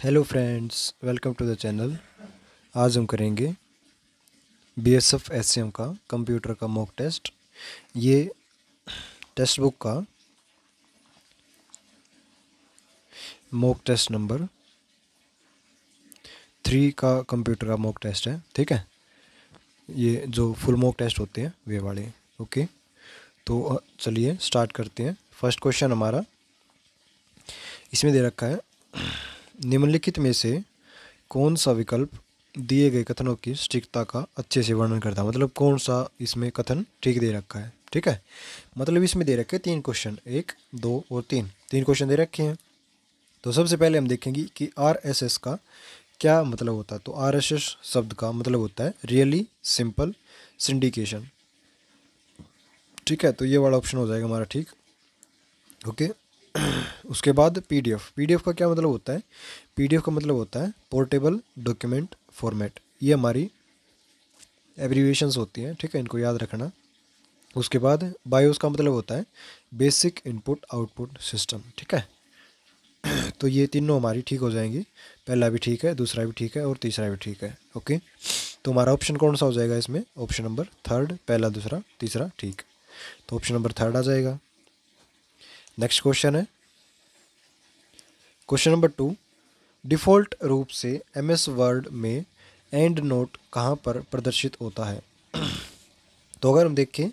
Hello friends, welcome to the channel. आज हम करेंगे बीएसएफ एसएम का कंप्यूटर का मॉक टेस्ट। ये टेक्स्ट बुक का मॉक टेस्ट नंबर 3 का कंप्यूटर का मॉक टेस्ट है। ठीक है, ये जो फुल मॉक टेस्ट होते हैं वे वाले। ओके, तो चलिए स्टार्ट करते हैं। फर्स्ट क्वेश्चन हमारा इसमें दे रखा है, निम्नलिखित में से कौन सा विकल्प दिए गए कथनों की सटीकता का अच्छे से वर्णन करता है। मतलब कौन सा इसमें कथन ठीक दे रखा है। ठीक है, मतलब इसमें दे रखे 3 क्वेश्चन, 1, 2 और 3 क्वेश्चन दे रखे हैं। तो सबसे पहले हम देखेंगे कि RSS का क्या मतलब होता है। तो RSS शब्द का मतलब होता है रियली सिंपल सिंडिकेशन। ठीक है, तो ये वाला ऑप्शन हो जाएगा हमारा ठीक। ओके, उसके बाद पीडीएफ का क्या मतलब होता है। पीडीएफ का मतलब होता है पोर्टेबल डॉक्यूमेंट फॉर्मेट। ये हमारी एब्रीविएशंस होती हैं। ठीक है, इनको याद रखना। उसके बाद बायोस का मतलब होता है बेसिक इनपुट आउटपुट सिस्टम। ठीक है, तो ये तीनों हमारी ठीक हो जाएंगी। पहला भी ठीक है, दूसरा भी ठीक है और तीसरा भी ठीक है। ओके, तो हमारा ऑप्शन कौन सा हो जाएगा इसमें? ऑप्शन नंबर 3, पहला दूसरा तीसरा ठीक। तो ऑप्शन नंबर 3 आ जाएगा। नेक्स्ट क्वेश्चन है क्वेश्चन नंबर 2। डिफ़ॉल्ट रूप से MS वर्ड में एंड नोट कहाँ पर प्रदर्शित होता है? तो अगर हम देखें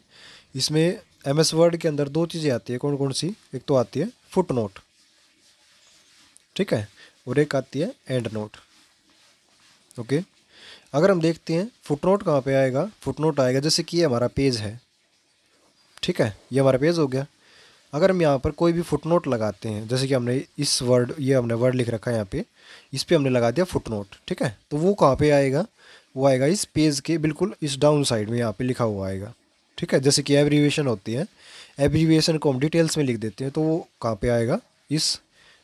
इसमें MS वर्ड के अंदर 2 चीज़ें आती है। कौन कौन सी? एक तो आती है फुट नोट, ठीक है, और एक आती है एंड नोट। ओके, अगर हम देखते हैं फुट नोट कहाँ पे आएगा। फुट नोट आएगा जैसे कि ये हमारा पेज है। ठीक है, ये हमारा पेज हो गया। अगर हम यहाँ पर कोई भी फुट नोट लगाते हैं, जैसे कि हमने इस वर्ड, ये हमने वर्ड लिख रखा है यहाँ पे, इस पे हमने लगा दिया फुट नोट। ठीक है, तो वो कहाँ पे आएगा? वो आएगा इस पेज के बिल्कुल इस डाउन साइड में, यहाँ पे लिखा हुआ आएगा। ठीक है, जैसे कि एब्रीविएशन होती है, एब्रीविएशन को हम डिटेल्स में लिख देते हैं, तो वो कहाँ पे आएगा? इस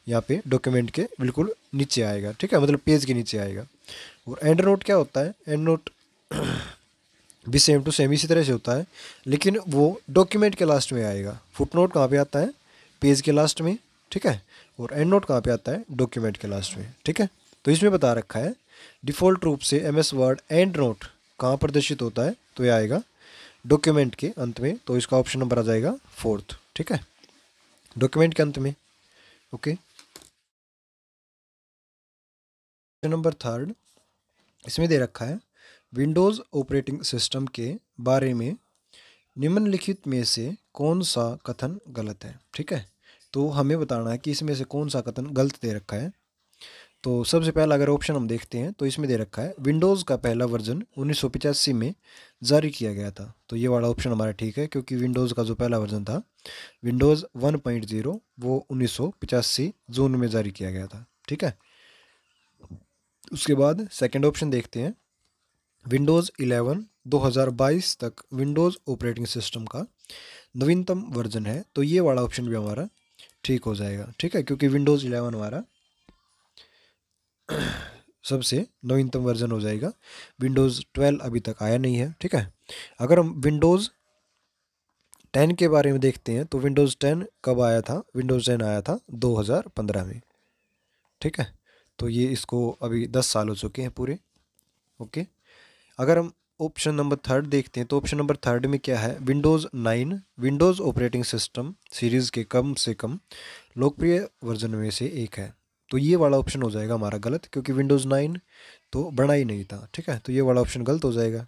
यहाँ पे डॉक्यूमेंट के बिल्कुल नीचे आएगा। ठीक है, मतलब पेज के नीचे आएगा। और एंड नोट क्या होता है? एंड नोट भी सेम टू सेम इसी तरह से होता है, लेकिन वो डॉक्यूमेंट के लास्ट में आएगा। फुट नोट कहाँ पे आता है? पेज के लास्ट में। ठीक है, और एंड नोट कहाँ पे आता है? डॉक्यूमेंट के लास्ट में। ठीक है, तो इसमें बता रखा है डिफ़ॉल्ट रूप से MS वर्ड एंड नोट कहाँ प्रदर्शित होता है, तो ये आएगा डॉक्यूमेंट के अंत में। तो इसका ऑप्शन नंबर आ जाएगा 4th। ठीक है, डॉक्यूमेंट के अंत में। ओके, क्वेश्चन नंबर 3 इसमें दे रखा है, विंडोज़ ऑपरेटिंग सिस्टम के बारे में निम्नलिखित में से कौन सा कथन गलत है? ठीक है, तो हमें बताना है कि इसमें से कौन सा कथन गलत दे रखा है। तो सबसे पहला अगर ऑप्शन हम देखते हैं तो इसमें दे रखा है विंडोज़ का पहला वर्जन 1985 में जारी किया गया था। तो ये वाला ऑप्शन हमारा ठीक है, क्योंकि विंडोज़ का जो पहला वर्जन था विंडोज़ 1.0 वो 1985 जून में जारी किया गया था। ठीक है, उसके बाद सेकेंड ऑप्शन देखते हैं, विंडोज़ 11 2022 तक विंडोज़ ऑपरेटिंग सिस्टम का नवीनतम वर्जन है। तो ये वाला ऑप्शन भी हमारा ठीक हो जाएगा। ठीक है, क्योंकि विंडोज़ 11 हमारा सबसे नवीनतम वर्जन हो जाएगा। विंडोज़ 12 अभी तक आया नहीं है। ठीक है, अगर हम विंडोज़ 10 के बारे में देखते हैं तो विंडोज़ 10 कब आया था? विंडोज़ 10 आया था 2015 में। ठीक है, तो ये इसको अभी 10 साल हो चुके हैं पूरे। ओके, अगर हम ऑप्शन नंबर 3 देखते हैं तो ऑप्शन नंबर 3 में क्या है? Windows 9 Windows operating system series के कम से कम लोकप्रिय वर्जन में से एक है। तो ये वाला ऑप्शन हो जाएगा हमारा गलत, क्योंकि विंडोज़ 9 तो बना ही नहीं था। ठीक है, तो ये वाला ऑप्शन गलत हो जाएगा।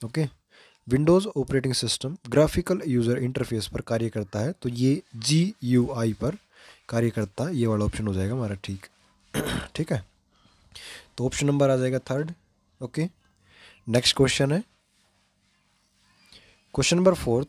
Okay, Windows operating system graphical user interface पर कार्य करता है, तो ये GUI पर कार्य करता है। ये वाला ऑप्शन हो जाएगा हमारा ठीक। ठीक है, तो ऑप्शन नंबर आ जाएगा 3। ओके, नेक्स्ट क्वेश्चन है क्वेश्चन नंबर 4।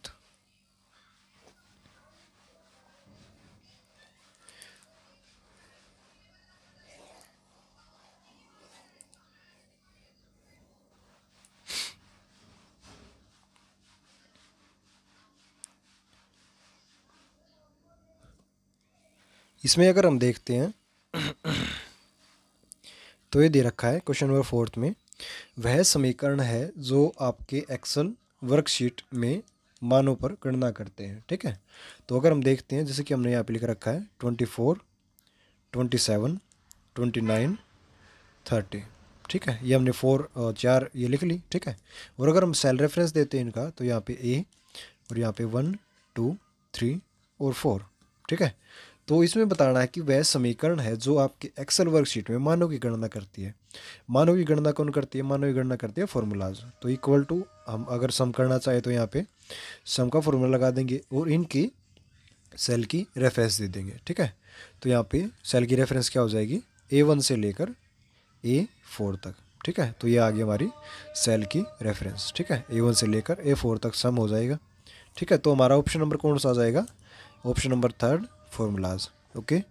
इसमें अगर हम देखते हैं तो ये दे रखा है क्वेश्चन नंबर 4 में, वह समीकरण है जो आपके एक्सेल वर्कशीट में मानों पर गणना करते हैं। ठीक है, तो अगर हम देखते हैं जैसे कि हमने यहाँ पे लिख रखा है 24, 27, 29, 30। ठीक है, ये हमने 4 ये लिख ली। ठीक है, और अगर हम सेल रेफरेंस देते हैं इनका तो यहाँ पे ए और यहाँ पे 1, 2, 3 और 4। ठीक है, तो इसमें बताना है कि वह समीकरण है जो आपके एक्सेल वर्कशीट में मानों की गणना करती है। मानों की गणना कौन करती है? मानों की गणना करती है फॉर्मूलाज। तो इक्वल टू, हम अगर सम करना चाहे तो यहाँ पे सम का फॉर्मूला लगा देंगे और इनकी सेल की रेफरेंस दे देंगे। ठीक है, तो यहाँ पे सेल की रेफरेंस क्या हो जाएगी? A1 से लेकर A4 तक। ठीक है, तो ये आ गई हमारी सेल की रेफरेंस। ठीक है, A1 से लेकर A4 तक सम हो जाएगा। ठीक है, तो हमारा ऑप्शन नंबर कौन सा आ जाएगा? Option number 3, formulas. ओके।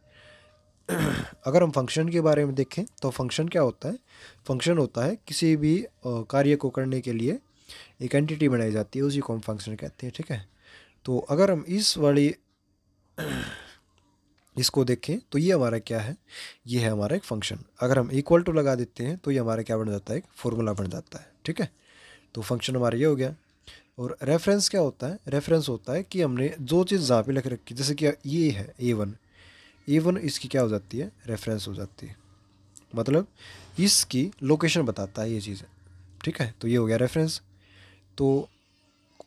अगर हम फंक्शन के बारे में देखें तो फंक्शन क्या होता है? फंक्शन होता है किसी भी कार्य को करने के लिए एक एंटिटी बनाई जाती है, उसी को हम फंक्शन कहते हैं। ठीक है, तो अगर हम इस वाली इसको देखें तो ये हमारा क्या है? ये है हमारा एक फंक्शन। अगर हम इक्वल टू लगा देते हैं तो ये हमारा क्या बन जाता है? एक फॉर्मूला बन जाता है। ठीक है, तो फंक्शन हमारा ये हो गया। और रेफरेंस क्या होता है? रेफरेंस होता है कि हमने जो चीज़ जहाँ पे लिख रखी, जैसे कि ये है A1 इसकी क्या हो जाती है? रेफरेंस हो जाती है, मतलब इसकी लोकेशन बताता है ये चीज़। ठीक है, तो ये हो गया रेफरेंस। तो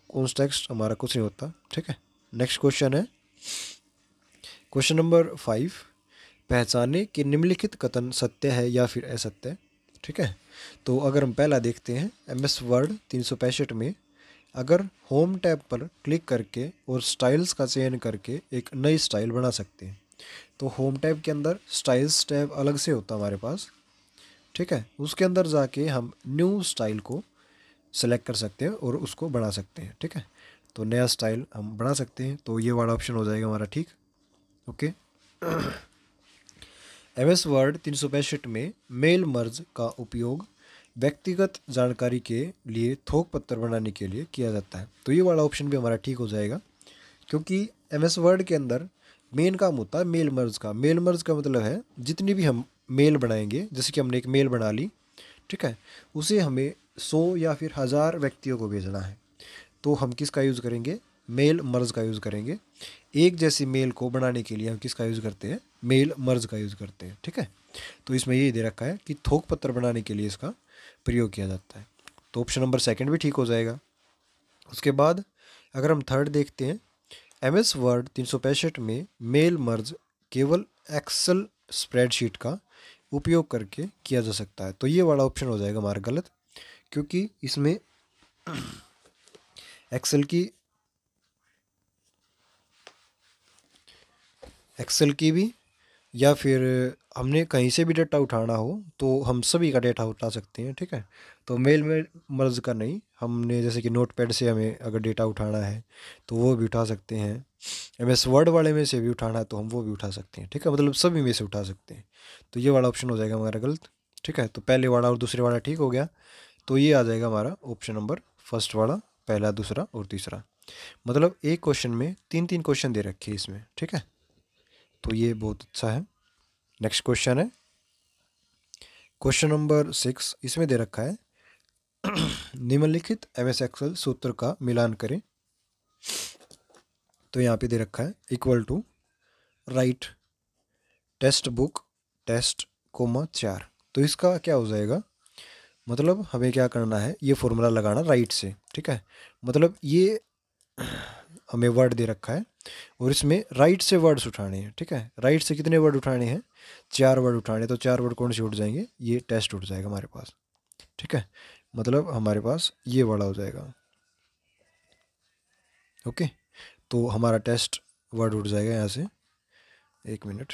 कॉन्टेक्स्ट हमारा कुछ नहीं होता। ठीक है, नेक्स्ट क्वेश्चन है क्वेश्चन नंबर 5। पहचाने कि निम्नलिखित कथन सत्य है या फिर असत्य। ठीक है, तो अगर हम पहला देखते हैं MS वर्ड 365 में अगर होम टैब पर क्लिक करके और स्टाइल्स का चयन करके एक नई स्टाइल बना सकते हैं। तो होम टैब के अंदर स्टाइल्स टैब अलग से होता है हमारे पास। ठीक है, उसके अंदर जाके हम न्यू स्टाइल को सेलेक्ट कर सकते हैं और उसको बना सकते हैं। ठीक है, तो नया स्टाइल हम बना सकते हैं, तो ये वाला ऑप्शन हो जाएगा हमारा ठीक। ओके। MS वर्ड 365 में मेल मर्ज का उपयोग व्यक्तिगत जानकारी के लिए थोक पत्र बनाने के लिए किया जाता है। तो ये वाला ऑप्शन भी हमारा ठीक हो जाएगा, क्योंकि MS वर्ड के अंदर मेन काम होता है मेल मर्ज का। मेल मर्ज का मतलब है जितनी भी हम मेल बनाएंगे, जैसे कि हमने एक मेल बना ली, ठीक है, उसे हमें 100 या फिर 1000 व्यक्तियों को भेजना है, तो हम किसका यूज़ करेंगे? मेल मर्ज का यूज़ करेंगे। एक जैसी मेल को बनाने के लिए हम किसका यूज़ करते हैं? मेल मर्ज का यूज़ करते हैं। ठीक है, तो इसमें ये दे रखा है कि थोक पत्र बनाने के लिए इसका प्रयोग किया जाता है, तो ऑप्शन नंबर 2 भी ठीक हो जाएगा। उसके बाद अगर हम थर्ड देखते हैं MS वर्ड 365 में मेल मर्ज केवल एक्सेल स्प्रेडशीट का उपयोग करके किया जा सकता है। तो ये वाला ऑप्शन हो जाएगा हमारा गलत, क्योंकि इसमें एक्सेल की भी या फिर हमने कहीं से भी डेटा उठाना हो तो हम सभी का डेटा उठा सकते हैं। ठीक है, तो मेल में मर्ज का नहीं, हमने जैसे कि नोटपैड से हमें अगर डेटा उठाना है तो वो भी उठा सकते हैं। MS वर्ड वाले में से भी उठाना है तो हम वो भी उठा सकते हैं। ठीक है, मतलब सभी में से उठा सकते हैं, तो ये वाला ऑप्शन हो जाएगा हमारा गलत। ठीक है, तो पहले वाला और दूसरे वाला ठीक हो गया, तो ये आ जाएगा हमारा ऑप्शन नंबर फर्स्ट वाला, पहला, दूसरा और तीसरा। मतलब एक क्वेश्चन में 3-3 क्वेश्चन दे रखे हैं इसमें। ठीक है, तो ये बहुत अच्छा है। नेक्स्ट क्वेश्चन है क्वेश्चन नंबर 6। इसमें दे रखा है निम्नलिखित MS एक्सेल सूत्र का मिलान करें। तो यहाँ पे दे रखा है equal to right text book test 4। तो इसका क्या हो जाएगा? मतलब हमें क्या करना है? ये फॉर्मूला लगाना राइट से। ठीक है, मतलब ये हमें वर्ड दे रखा है और इसमें राइट से वर्ड्स उठाने हैं। ठीक है, राइट से कितने वर्ड उठाने हैं? 4 वर्ड उठाने, तो 4 वर्ड कौन से उठ जाएंगे? ये टेस्ट उठ जाएगा हमारे पास। ठीक है, मतलब हमारे पास ये वाला हो जाएगा। ओके, तो हमारा टेस्ट वर्ड उठ जाएगा यहाँ से। एक मिनट,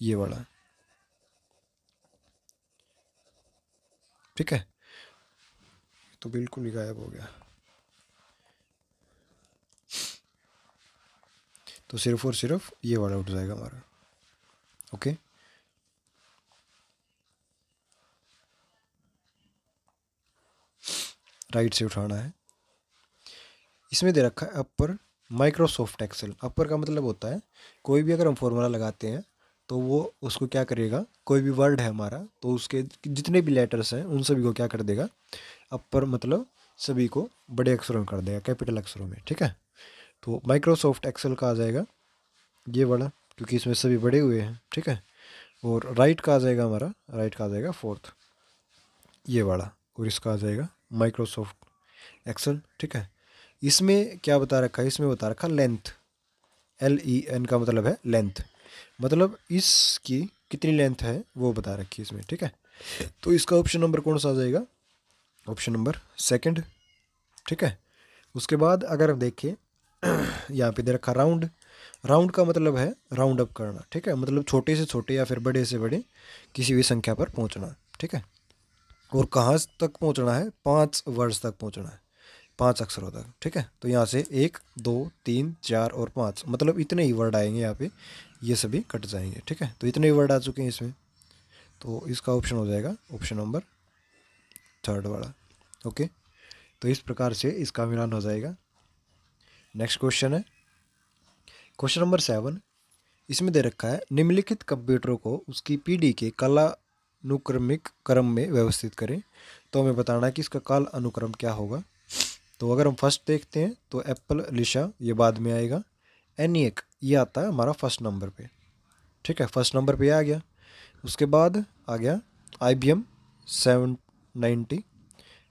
ये वाला। ठीक है, तो बिल्कुल ही गायब हो गया, तो सिर्फ और सिर्फ ये वाला उठ जाएगा हमारा। ओके, राइट से उठाना है। इसमें दे रखा है अपर माइक्रोसॉफ्ट एक्सेल। अपर का मतलब होता है कोई भी अगर हम फॉर्मूला लगाते हैं तो वो उसको क्या करेगा? कोई भी वर्ड है हमारा तो उसके जितने भी लेटर्स हैं उन सभी को क्या कर देगा? अपर मतलब सभी को बड़े अक्षरों में कर देगा, कैपिटल अक्षरों में। ठीक है, तो माइक्रोसॉफ्ट एक्सेल का आ जाएगा ये वाला, क्योंकि इसमें सभी बड़े हुए हैं, ठीक है। और राइट का आ जाएगा हमारा, राइट का आ जाएगा फोर्थ, ये वाला। और इसका आ जाएगा माइक्रोसॉफ्ट एक्सेल, ठीक है। इसमें क्या बता रखा है, इसमें बता रखा लेंथ, LEN का मतलब है लेंथ, मतलब इसकी कितनी लेंथ है वो बता रखी है इसमें, ठीक है। तो इसका ऑप्शन नंबर कौन सा आ जाएगा, ऑप्शन नंबर सेकंड, ठीक है। उसके बाद अगर हम देखें यहाँ पे दे रखा राउंड, राउंड का मतलब है राउंड अप करना, ठीक है, मतलब छोटे से छोटे या फिर बड़े से बड़े किसी भी संख्या पर पहुँचना, ठीक है। और कहाँ तक पहुँचना है, 5 वर्ड्स तक पहुँचना है, 5 अक्षरों तक, ठीक है। तो यहाँ से 1 2 3 4 और 5, मतलब इतने ही वर्ड आएंगे यहाँ पे, ये सभी कट जाएंगे, ठीक है। तो इतने ही वर्ड आ चुके हैं इसमें, तो इसका ऑप्शन हो जाएगा ऑप्शन नंबर थर्ड वाला, ओके। तो इस प्रकार से इसका मिलान हो जाएगा। नेक्स्ट क्वेश्चन है क्वेश्चन नंबर 7। इसमें दे रखा है निम्नलिखित कंप्यूटरों को उसकी पीढ़ी के कालानुक्रमिक क्रम में व्यवस्थित करें। तो हमें बताना है कि इसका काल अनुक्रम क्या होगा। तो अगर हम फर्स्ट देखते हैं तो एप्पल लिशा ये बाद में आएगा, ENIAC ये आता है हमारा फर्स्ट नंबर पे, ठीक है, फर्स्ट नंबर पे आ गया। उसके बाद आ गया IBM 790,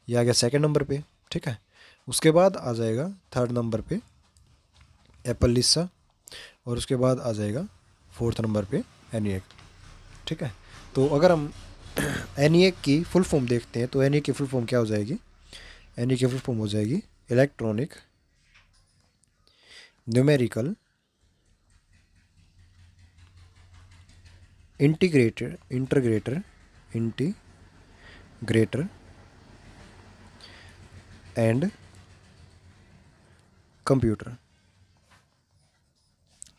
ये आ गया सेकंड नंबर पे, ठीक है। उसके बाद आ जाएगा थर्ड नंबर पे एप्पल लिसा, और उसके बाद आ जाएगा फोर्थ नंबर पे ENIAC, ठीक है। तो अगर हम ENIAC की फुल फॉर्म देखते हैं तो ENIAC की फुल फॉर्म क्या हो जाएगी, ENIAC की फुल फॉर्म हो जाएगी electronic numerical integrator and computer,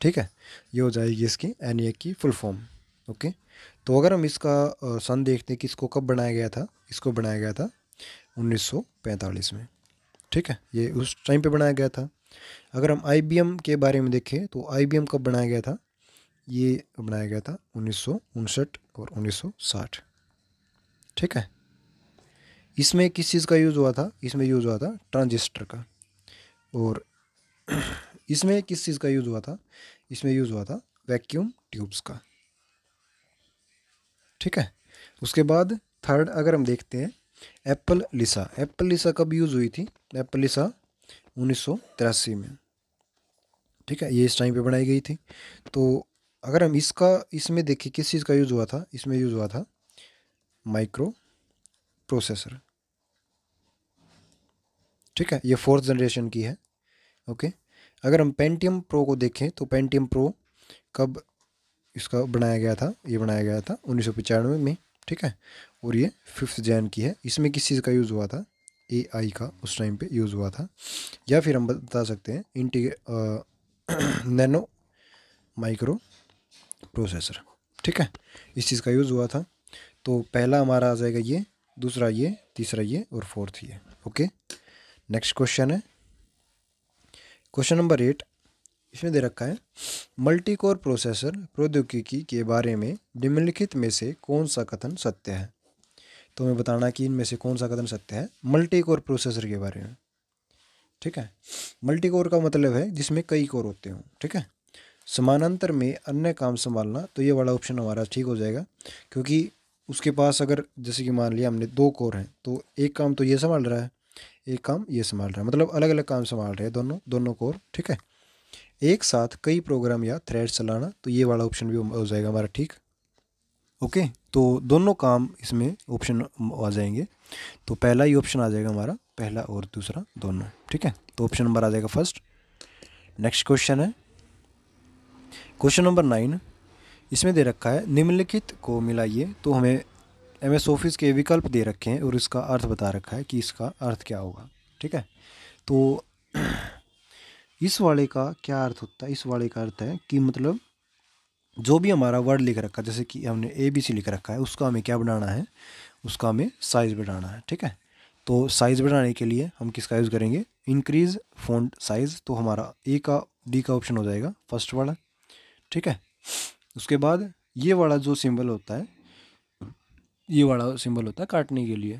ठीक है। ये हो जाएगी इसकी ENIAC की फुल फॉर्म, ओके। तो अगर हम इसका सन देखते हैं कि इसको कब बनाया गया था, इसको बनाया गया था 1945 में, ठीक है, ये उस टाइम पे बनाया गया था। अगर हम IBM के बारे में देखें तो IBM कब बनाया गया था, ये बनाया गया था 1959 और 1960, ठीक है। इसमें किस चीज़ का यूज़ हुआ था, इसमें यूज़ हुआ था ट्रांजिस्टर का। और इसमें किस चीज़ का यूज़ हुआ था, इसमें यूज़ हुआ था वैक्यूम ट्यूब्स का, ठीक है। उसके बाद थर्ड अगर हम देखते हैं एप्पल लिसा, एप्पल लिसा कब यूज़ हुई थी, एप्पल लिसा 1983 में, ठीक है, ये इस टाइम पे बनाई गई थी। तो अगर हम इसमें देखें किस चीज़ का यूज़ हुआ था, इसमें यूज़ हुआ था माइक्रो प्रोसेसर, ठीक है, ये फोर्थ जनरेशन की है, ओके। अगर हम पेंटियम प्रो को देखें तो पेंटियम प्रो कब इसका बनाया गया था, ये बनाया गया था 1995 में, ठीक है। और ये 5 जैन की है। इसमें किस चीज़ का यूज़ हुआ था, AI का उस टाइम पे यूज़ हुआ था, या फिर हम बता सकते हैं नैनो माइक्रो प्रोसेसर, ठीक है, इस चीज़ का यूज़ हुआ था। तो पहला हमारा आ जाएगा ये, दूसरा ये, तीसरा ये और फोर्थ ये, ओके। नेक्स्ट क्वेश्चन है क्वेश्चन नंबर 8। इसमें दे रखा है मल्टी कोर प्रोसेसर प्रौद्योगिकी के बारे में निम्नलिखित में से कौन सा कथन सत्य है। तो हमें बताना कि इनमें से कौन सा कथन सत्य है मल्टी कोर प्रोसेसर के बारे में, ठीक है। मल्टी कोर का मतलब है जिसमें कई कोर होते हों, ठीक है। समानांतर में अन्य काम संभालना, तो ये वाला ऑप्शन हमारा ठीक हो जाएगा, क्योंकि उसके पास अगर जैसे कि मान लिया हमने 2 कोर हैं तो एक काम तो ये संभाल रहा है, एक काम ये संभाल रहा है, मतलब अलग अलग काम संभाल रहे हैं दोनों कोर, ठीक है। एक साथ कई प्रोग्राम या थ्रेड्स चलाना, तो ये वाला ऑप्शन भी हो जाएगा हमारा ठीक, ओके। तो दोनों काम इसमें ऑप्शन आ जाएंगे, तो पहला ही ऑप्शन आ जाएगा हमारा, पहला और दूसरा दोनों, ठीक है। तो ऑप्शन नंबर आ जाएगा फर्स्ट। नेक्स्ट क्वेश्चन है क्वेश्चन नंबर 9। इसमें दे रखा है निम्नलिखित को मिलाइए। तो हमें MS ऑफिस के विकल्प दे रखे हैं और इसका अर्थ बता रखा है कि इसका अर्थ क्या होगा, ठीक है। तो इस वाले का क्या अर्थ होता है, इस वाले का अर्थ है कि मतलब जो भी हमारा वर्ड लिख रखा है, जैसे कि हमने ABC लिख रखा है, उसका हमें क्या बनाना है, उसका हमें साइज़ बढ़ाना है, ठीक है। तो साइज़ बढ़ाने के लिए हम किसका यूज़ करेंगे, इंक्रीज़ फ़ॉन्ट साइज़। तो हमारा D का ऑप्शन हो जाएगा फर्स्ट वाला, ठीक है। उसके बाद ये वाला जो सिंबल होता है, ये वाला सिंबल होता है काटने के लिए,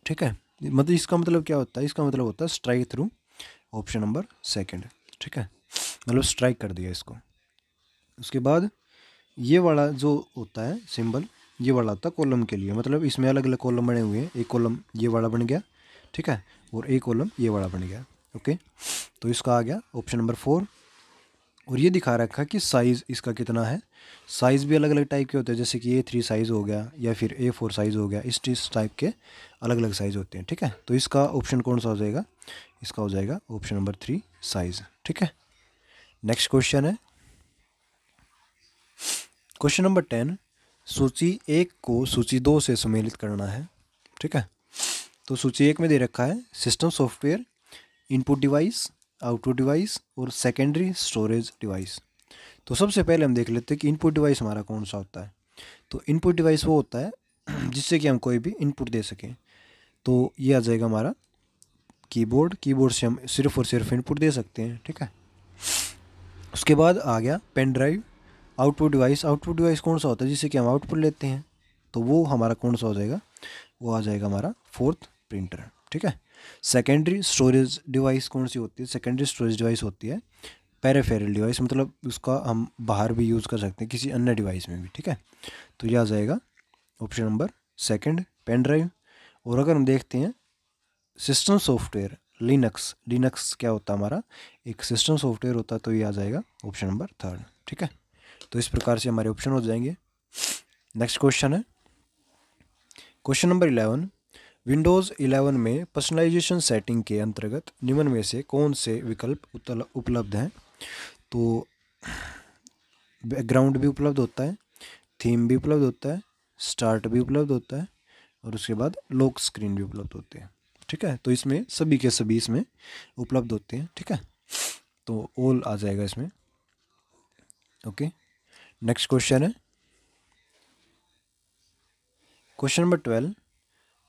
ठीक है। मतलब इसका मतलब क्या होता है, इसका मतलब होता है strike through, option number second, ठीक है, मतलब स्ट्राइक कर दिया इसको। उसके बाद ये वाला जो होता है सिंबल, ये वाला होता है कॉलम के लिए, मतलब इसमें अलग अलग कॉलम बने हुए हैं, एक कॉलम ये वाला बन गया, ठीक है, और एक कॉलम ये वाला बन गया। ओके, तो इसका आ गया ऑप्शन नंबर 4। और ये दिखा रखा है कि साइज़ इसका कितना है। साइज़ भी अलग अलग टाइप के होते हैं, जैसे कि A3 साइज़ हो गया या फिर A4 साइज़ हो गया, इस टाइप के अलग अलग साइज़ होते हैं, ठीक है। तो इसका ऑप्शन कौन सा हो जाएगा, इसका हो जाएगा ऑप्शन नंबर 3 साइज़, ठीक है। नेक्स्ट क्वेश्चन है क्वेश्चन नंबर 10। सूची 1 को सूची 2 से सम्मिलित करना है, ठीक है। तो सूची 1 में दे रखा है system software, input device, output device और सेकेंडरी स्टोरेज डिवाइस। तो सबसे पहले हम देख लेते हैं कि इनपुट डिवाइस हमारा कौन सा होता है। तो इनपुट डिवाइस वो होता है जिससे कि हम कोई भी इनपुट दे सकें। तो ये आ जाएगा हमारा कीबोर्ड, कीबोर्ड से हम सिर्फ और सिर्फ इनपुट दे सकते हैं, ठीक है। उसके बाद आ गया pen drive. Output device, output device कौन सा होता है जिससे कि हम आउटपुट लेते हैं, तो वो हमारा कौन सा हो जाएगा, वो आ जाएगा हमारा फोर्थ प्रिंटर, ठीक है। सेकेंडरी स्टोरेज डिवाइस कौन सी होती है, सेकेंडरी स्टोरेज डिवाइस होती है पेरिफेरल डिवाइस, मतलब उसका हम बाहर भी यूज़ कर सकते हैं किसी अन्य डिवाइस में भी, ठीक है। तो यह आ जाएगा option number second pen drive. और अगर हम देखते हैं सिस्टम सॉफ्टवेयर लिनक्स, लिनक्स क्या होता है हमारा, एक सिस्टम सॉफ्टवेयर होता है, तो ये आ जाएगा ऑप्शन नंबर 3, ठीक है। तो इस प्रकार से हमारे ऑप्शन हो जाएंगे। नेक्स्ट क्वेश्चन है क्वेश्चन नंबर 11। विंडोज़ 11 में पर्सनलाइजेशन सेटिंग के अंतर्गत निम्न में से कौन से विकल्प उपलब्ध हैं। तो बैकग्राउंड भी उपलब्ध होता है, थीम भी उपलब्ध होता है, स्टार्ट भी उपलब्ध होता है, और उसके बाद लॉक स्क्रीन भी उपलब्ध होते हैं, ठीक है। तो इसमें सभी के सभी इसमें उपलब्ध होते हैं, ठीक है। तो ऑल आ जाएगा इसमें। ओके, नेक्स्ट क्वेश्चन है क्वेश्चन नंबर 12।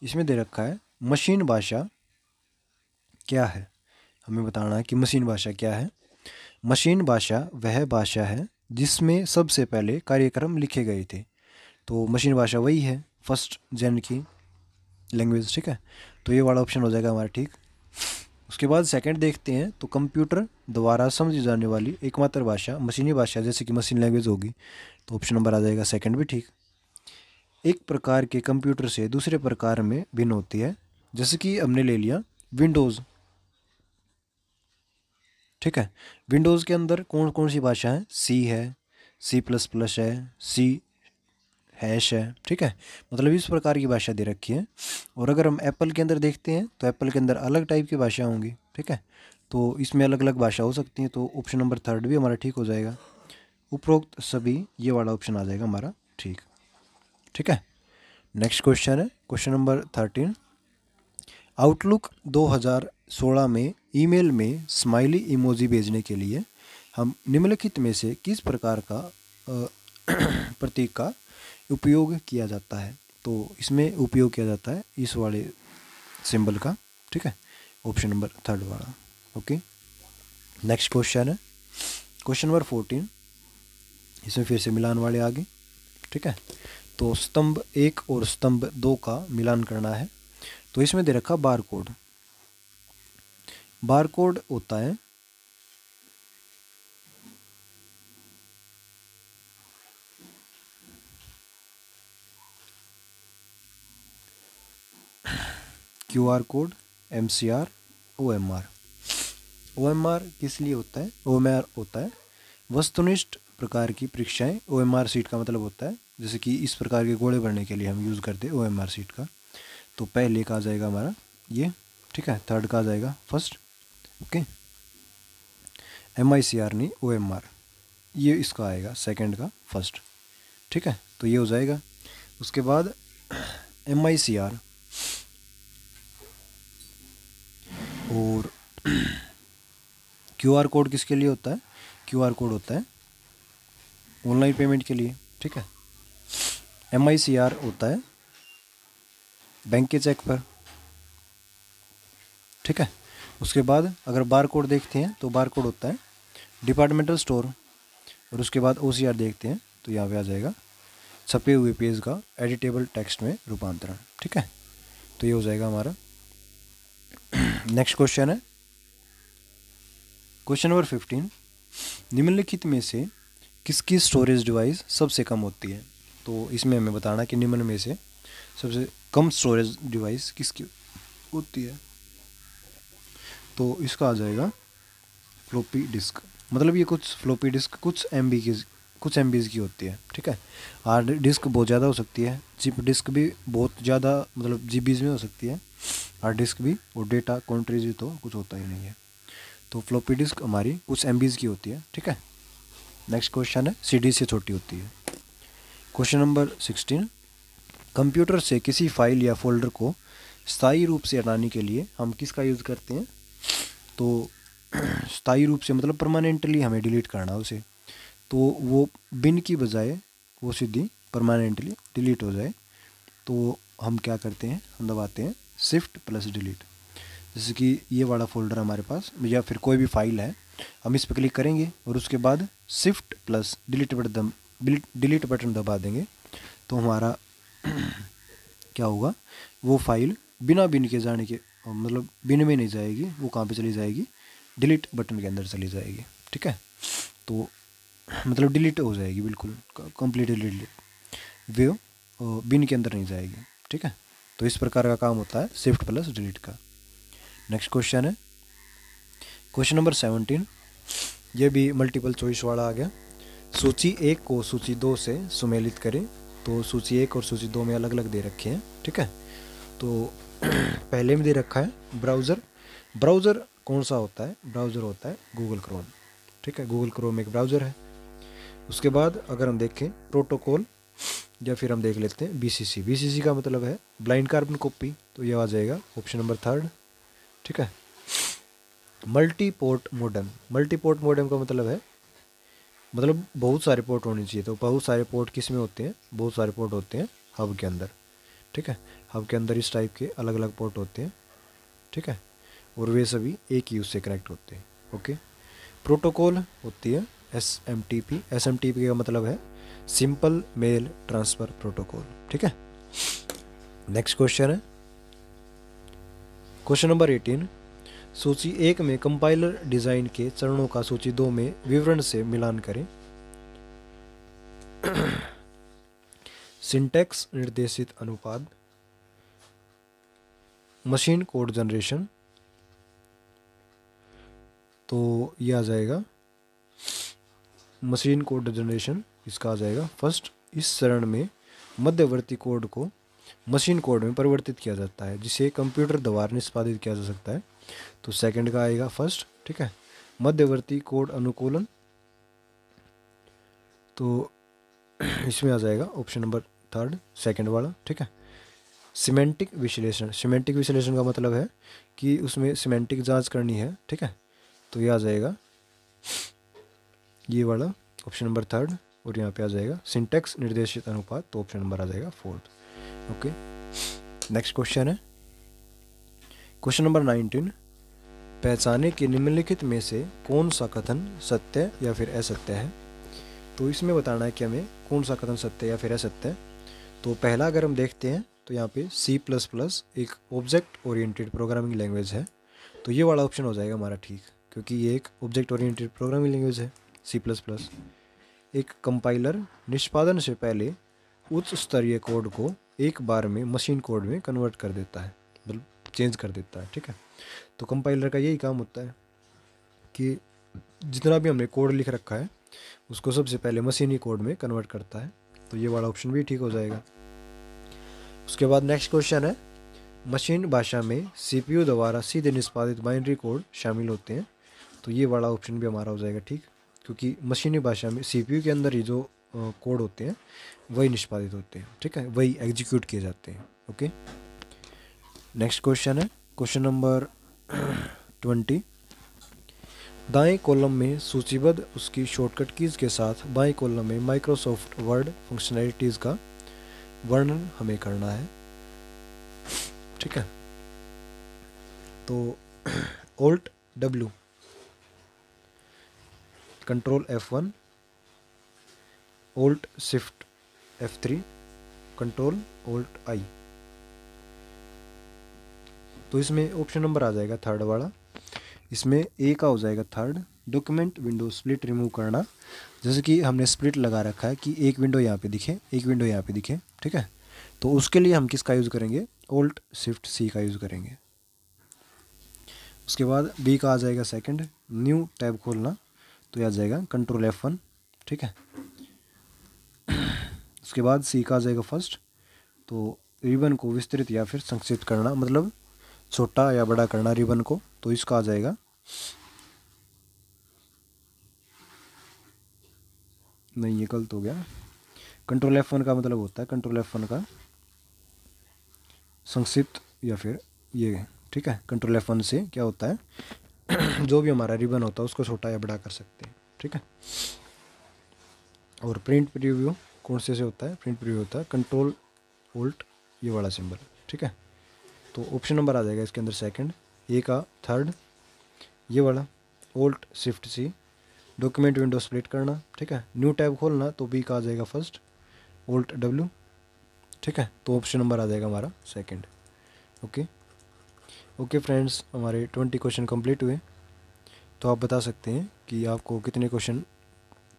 इसमें दे रखा है मशीन भाषा क्या है। हमें बताना है कि मशीन भाषा क्या है। मशीन भाषा वह भाषा है जिसमें सबसे पहले कार्यक्रम लिखे गए थे। तो मशीन भाषा वही है फर्स्ट जेन की लैंग्वेज, ठीक है। तो ये वाला ऑप्शन हो जाएगा हमारा ठीक। उसके बाद सेकंड देखते हैं, तो कंप्यूटर द्वारा समझी जाने वाली एकमात्र भाषा मशीनी भाषा जैसे कि मशीन लैंग्वेज होगी, तो ऑप्शन नंबर आ जाएगा सेकंड भी ठीक। एक प्रकार के कंप्यूटर से दूसरे प्रकार में भिन्न होती है, जैसे कि हमने ले लिया विंडोज़, ठीक है। विंडोज़ के अंदर कौन कौन सी भाषा है, सी है, C++ है, सी हैश है, ठीक है। मतलब इस प्रकार की भाषा दे रखी है। और अगर हम एप्पल के अंदर देखते हैं तो एप्पल के अंदर अलग टाइप की भाषा होंगी, ठीक है। तो इसमें अलग अलग भाषा हो सकती है, तो ऑप्शन नंबर 3 भी हमारा ठीक हो जाएगा। उपरोक्त सभी, ये वाला ऑप्शन आ जाएगा हमारा ठीक, ठीक है। नेक्स्ट क्वेश्चन है क्वेश्चन नंबर 13। आउटलुक 2016 में ईमेल में स्माइली इमोजी भेजने के लिए हम निम्नलिखित में से किस प्रकार का प्रतीक का उपयोग किया जाता है। तो इसमें उपयोग किया जाता है इस वाले सिंबल का, ठीक है, ऑप्शन नंबर 3 वाला। ओके, नेक्स्ट क्वेश्चन है क्वेश्चन नंबर 14। इसमें फिर से मिलान वाले आगे, ठीक है। तो स्तंभ 1 और स्तंभ 2 का मिलान करना है। तो इसमें दे रखा बार कोड। बार कोड होता है QR code, MCR, OMR। OMR किस लिए होता है, OMR होता है वस्तुनिष्ठ प्रकार की परीक्षाएं। OMR सीट का मतलब होता है जैसे कि इस प्रकार के गोले भरने के लिए हम यूज़ करते हैं OMR सीट का। तो पहले का आ जाएगा हमारा ये, ठीक है। थर्ड का आ जाएगा फर्स्ट, ओके। MICR नहीं OMR, ये इसका आएगा सेकंड का फर्स्ट, ठीक है। तो ये हो जाएगा। उसके बाद MICR और QR कोड किसके लिए होता है, QR कोड होता है ऑनलाइन पेमेंट के लिए, ठीक है। MICR होता है बैंक के चेक पर, ठीक है। उसके बाद अगर बार कोड देखते हैं तो बार कोड होता है डिपार्टमेंटल स्टोर। और उसके बाद OCR देखते हैं तो यहाँ पे आ जाएगा छपे हुए पेज का एडिटेबल टेक्स्ट में रूपांतरण, ठीक है। तो ये हो जाएगा हमारा। नेक्स्ट क्वेश्चन है क्वेश्चन नंबर 15। निम्नलिखित में से किसकी स्टोरेज डिवाइस सबसे कम होती है? तो इसमें हमें बताना कि निम्न में से सबसे कम स्टोरेज डिवाइस किसकी होती है। तो इसका आ जाएगा फ्लॉपी डिस्क। मतलब ये कुछ फ्लॉपी डिस्क कुछ एमबीज की होती है, ठीक है। हार्ड डिस्क बहुत ज़्यादा हो सकती है, चिप डिस्क भी बहुत ज़्यादा मतलब जीबीज में हो सकती है, हार्ड डिस्क भी, और डेटा कॉन्ट्रीज तो कुछ होता ही नहीं है। तो फ्लॉपी डिस्क हमारी कुछ एमबीज की होती है, ठीक है। नेक्स्ट क्वेश्चन है, सीडी से छोटी होती है। क्वेश्चन नंबर 16, कंप्यूटर से किसी फाइल या फोल्डर को स्थायी रूप से हटाने के लिए हम किसका यूज़ करते हैं? तो स्थायी रूप से मतलब परमानेंटली हमें डिलीट करना है उसे, तो वो बिन की बजाय वो सीधी परमानेंटली डिलीट हो जाए, तो हम क्या करते हैं, हम दबाते हैं शिफ्ट प्लस डिलीट। जैसे कि ये वाला फोल्डर हमारे पास या फिर कोई भी फाइल है, हम इस पर क्लिक करेंगे और उसके बाद शिफ्ट प्लस डिलीट बटन दबा देंगे, तो हमारा क्या होगा, वो फाइल बिना बिन के जाने के मतलब बिन में नहीं जाएगी, वो कहाँ पे चली जाएगी, डिलीट बटन के अंदर चली जाएगी, ठीक है। तो मतलब डिलीट हो जाएगी बिल्कुल कंप्लीटली डिलीट, वो बिन के अंदर नहीं जाएगी, ठीक है। तो इस प्रकार का काम होता है शिफ्ट प्लस डिलीट का। नेक्स्ट क्वेश्चन है क्वेश्चन नंबर 17, ये भी मल्टीपल चॉइस वाला आ गया। सूची 1 को सूची 2 से सुमेलित करें। तो सूची 1 और सूची 2 में अलग अलग दे रखे हैं, ठीक है। तो पहले में दे रखा है ब्राउज़र। ब्राउज़र कौन सा होता है? ब्राउज़र होता है गूगल क्रोम, ठीक है। गूगल क्रोम एक ब्राउज़र है। उसके बाद अगर हम देखें प्रोटोकॉल, या फिर हम देख लेते हैं बीसीसी। बीसीसी का मतलब है ब्लाइंड कार्बन कॉपी, तो ये आ जाएगा ऑप्शन नंबर 3, ठीक है। Multi port modem. Multi port modem का मतलब है मतलब बहुत सारे पोर्ट होने चाहिए। तो बहुत सारे पोर्ट किस में होते हैं? बहुत सारे पोर्ट होते हैं हब के अंदर, ठीक है। हब के अंदर इस टाइप के अलग अलग पोर्ट होते हैं, ठीक है, और वे सभी एक यूज से कनेक्ट होते हैं, ओके। प्रोटोकॉल होती है SMTP। SMTP का मतलब है सिंपल मेल ट्रांसफ़र प्रोटोकॉल, ठीक है। नेक्स्ट क्वेश्चन है क्वेश्चन नंबर 18, सूची 1 में कंपाइलर डिज़ाइन के चरणों का सूची 2 में विवरण से मिलान करें। सिंटैक्स निर्देशित अनुपात, मशीन कोड जनरेशन, तो ये आ जाएगा मशीन कोड जनरेशन, इसका आ जाएगा फर्स्ट। इस चरण में मध्यवर्ती कोड को मशीन कोड में परिवर्तित किया जाता है, जिसे कंप्यूटर द्वारा निष्पादित किया जा सकता है। तो सेकंड का आएगा फर्स्ट, ठीक है। मध्यवर्ती कोड अनुकूलन, तो इसमें आ जाएगा ऑप्शन नंबर 3 सेकंड वाला, ठीक है। सिमेंटिक विश्लेषण। सिमेंटिक विश्लेषण का मतलब है कि उसमें सिमेंटिक जांच करनी है, ठीक है। तो ये आ जाएगा ये वाला ऑप्शन नंबर 3, और यहाँ पे आ जाएगा सिंटैक्स निर्देशित अनुपात, तो ऑप्शन नंबर आ जाएगा 4, ओके। नेक्स्ट क्वेश्चन है क्वेश्चन नंबर 19, पहचाने कि निम्नलिखित में से कौन सा कथन सत्य या फिर असत्य है। तो इसमें बताना है कि हमें कौन सा कथन सत्य या फिर असत्य है। तो पहला अगर हम देखते हैं तो यहाँ पे C++ एक ऑब्जेक्ट ओरिएंटेड प्रोग्रामिंग लैंग्वेज है, तो ये वाला ऑप्शन हो जाएगा हमारा ठीक, क्योंकि ये एक ऑब्जेक्ट ओरिएंटेड प्रोग्रामिंग लैंग्वेज है C++। एक कंपाइलर निष्पादन से पहले उच्च स्तरीय कोड को एक बार में मशीन कोड में कन्वर्ट कर देता है, मतलब चेंज कर देता है, ठीक है। तो कंपाइलर का यही काम होता है कि जितना भी हमने कोड लिख रखा है उसको सबसे पहले मशीनी कोड में कन्वर्ट करता है, तो ये वाला ऑप्शन भी ठीक हो जाएगा। उसके बाद नेक्स्ट क्वेश्चन है, मशीन भाषा में CPU द्वारा सीधे निष्पादित बाइनरी कोड शामिल होते हैं। तो ये वाला ऑप्शन भी हमारा हो जाएगा ठीक, क्योंकि मशीनी भाषा में CPU के अंदर ही जो कोड होते हैं वही निष्पादित होते हैं, ठीक है, वही एग्जीक्यूट किए जाते हैं, ओके। नेक्स्ट क्वेश्चन है क्वेश्चन नंबर 20, दाएं कॉलम में सूचीबद्ध उसकी शॉर्टकट कीज़ के साथ बाएं कॉलम में माइक्रोसॉफ्ट वर्ड फंक्शनैलिटीज़ का वर्णन हमें करना है, ठीक है। तो Alt W, control F1, Alt Shift F3, control Alt I। तो इसमें ऑप्शन नंबर आ जाएगा 3rd वाला, इसमें A का हो जाएगा 3rd, document window split remove करना, जैसे कि हमने स्प्लिट लगा रखा है कि एक विंडो यहाँ पे दिखे, एक विंडो यहाँ पे दिखे, ठीक है। तो उसके लिए हम किसका यूज़ करेंगे, Alt Shift C का यूज़ करेंगे। उसके बाद बी का आ जाएगा सेकंड, न्यू टैब खोलना, तो यह आ जाएगा Ctrl F1, ठीक है। उसके बाद सी का आ जाएगा फर्स्ट, तो रिबन को विस्तृत या फिर संक्षिप्त करना, मतलब छोटा या बड़ा करना रिबन को, तो इसका आ जाएगा नहीं, ये गलत हो गया। Ctrl F1 का मतलब होता है Ctrl F1 का संक्षिप्त या फिर ये, ठीक है। Ctrl F1 से क्या होता है जो भी हमारा रिबन होता है उसको छोटा या बड़ा कर सकते हैं, ठीक है। और प्रिंट प्रीव्यू कौन से होता है, प्रिंट प्रीव्यू होता है Ctrl Alt ये वाला सिंबल, ठीक है। तो ऑप्शन नंबर आ जाएगा इसके अंदर सेकंड, ए का थर्ड ये वाला Alt Shift C, document window split करना, ठीक है। न्यू टैब खोलना, तो बी का आ जाएगा फर्स्ट, Alt W, ठीक है। तो ऑप्शन नंबर आ जाएगा हमारा सेकंड। ओके फ्रेंड्स, हमारे 20 क्वेश्चन कंप्लीट हुए। तो आप बता सकते हैं कि आपको कितने क्वेश्चन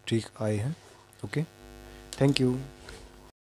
ठीक आए हैं। Okay, thank you.